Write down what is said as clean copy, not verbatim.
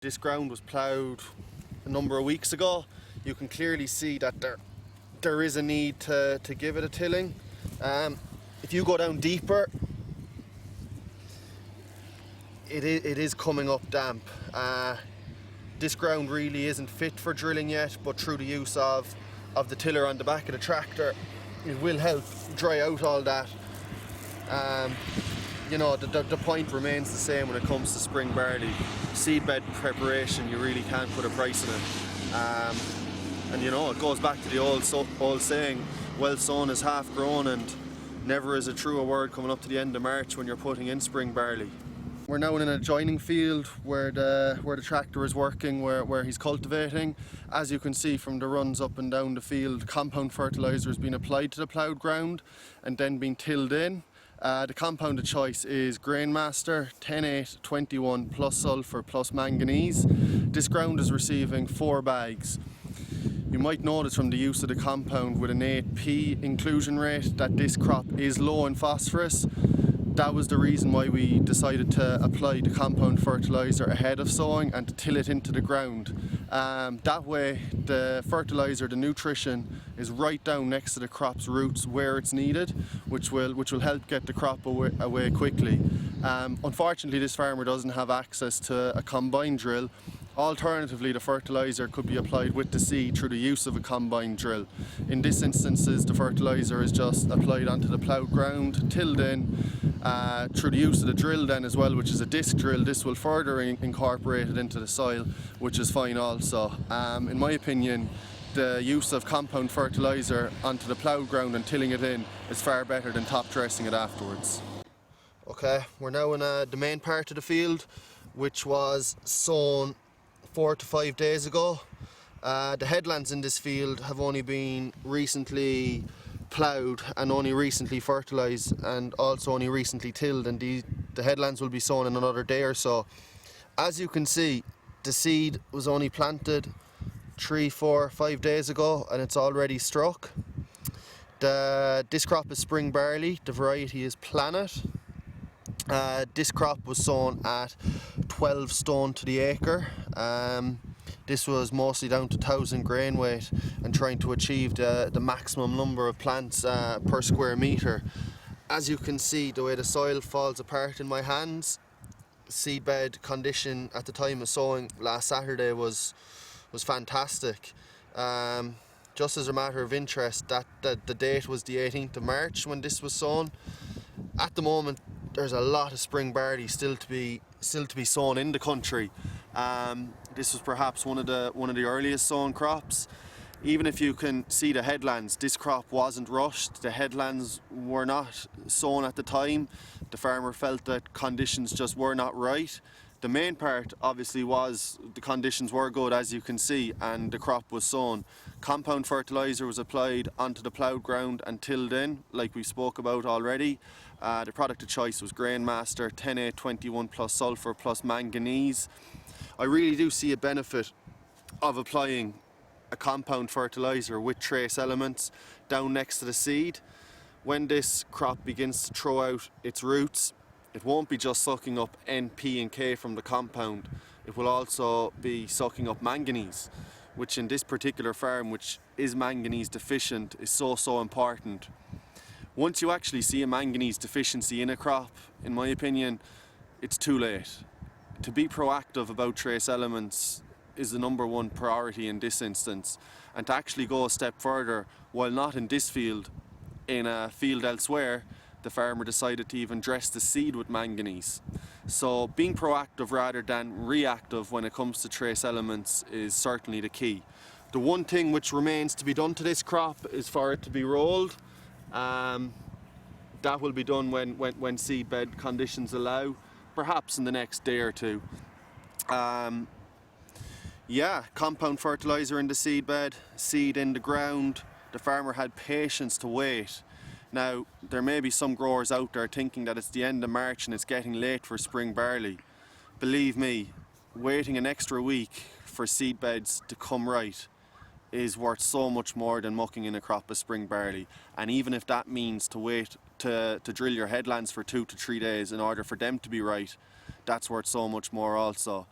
This ground was ploughed a number of weeks ago. You can clearly see that there is a need to give it a tilling. If you go down deeper, it is coming up damp. This ground really isn't fit for drilling yet, but through the use of the tiller on the back of the tractor, it will help dry out all that. You know, the point remains the same when it comes to spring barley. Seedbed preparation, you really can't put a price on it. And you know, it goes back to the old saying, well sown is half grown, and never is a truer word coming up to the end of March when you're putting in spring barley. We're now in an adjoining field where the tractor is working, where he's cultivating. As you can see from the runs up and down the field, compound fertiliser has been applied to the ploughed ground and then been tilled in. The compound of choice is Grainmaster 10-8-21 plus sulphur plus manganese. This ground is receiving 4 bags. You might notice from the use of the compound with an 8p inclusion rate that this crop is low in phosphorus. That was the reason why we decided to apply the compound fertiliser ahead of sowing and to till it into the ground. That way the fertiliser, the nutrition, is right down next to the crop's roots where it's needed, which will help get the crop away quickly. Unfortunately, this farmer doesn't have access to a combine drill. Alternatively, the fertiliser could be applied with the seed through the use of a combine drill. In this instance, the fertiliser is just applied onto the ploughed ground, tilled in, through the use of the drill then as well, which is a disc drill. This will further incorporate it into the soil, which is fine also. In my opinion, the use of compound fertiliser onto the ploughed ground and tilling it in is far better than top dressing it afterwards. Okay, we're now in the main part of the field, which was sown 4 to 5 days ago. The headlands in this field have only been recently ploughed and only recently fertilised and also only recently tilled, and the headlands will be sown in another day or so. As you can see, the seed was only planted 3, 4, 5 days ago and it's already struck. This crop is spring barley, the variety is Planet. This crop was sown at 12 stone to the acre. This was mostly down to 1,000 grain weight and trying to achieve the maximum number of plants per square metre. As you can see, the way the soil falls apart in my hands, seedbed condition at the time of sowing last Saturday was fantastic. Just as a matter of interest, the date was the 18th of March when this was sown. At the moment, there's a lot of spring barley still to be sown in the country. This was perhaps one of the earliest sown crops. Even if you can see the headlands, this crop wasn't rushed. The headlands were not sown at the time. The farmer felt that conditions just were not right. The main part obviously was the conditions were good, as you can see, and the crop was sown. Compound fertiliser was applied onto the ploughed ground and tilled in, like we spoke about already. The product of choice was Grainmaster 10-8-21 plus sulphur plus manganese. I really do see a benefit of applying a compound fertiliser with trace elements down next to the seed. When this crop begins to throw out its roots, it won't be just sucking up N, P and K from the compound, it will also be sucking up manganese, which in this particular farm, which is manganese deficient, is so important. Once you actually see a manganese deficiency in a crop, in my opinion, it's too late. To be proactive about trace elements is the #1 priority in this instance, and to actually go a step further, while not in this field, in a field elsewhere, the farmer decided to even dress the seed with manganese. So being proactive rather than reactive when it comes to trace elements is certainly the key. The one thing which remains to be done to this crop is for it to be rolled. That will be done when seedbed conditions allow, perhaps in the next day or two. Yeah, compound fertiliser in the seedbed, seed in the ground. The farmer had patience to wait. Now, there may be some growers out there thinking that it's the end of March and it's getting late for spring barley. Believe me, waiting an extra week for seedbeds to come right is worth so much more than mucking in a crop of spring barley. And even if that means to wait to drill your headlands for 2 to 3 days in order for them to be right, that's worth so much more also.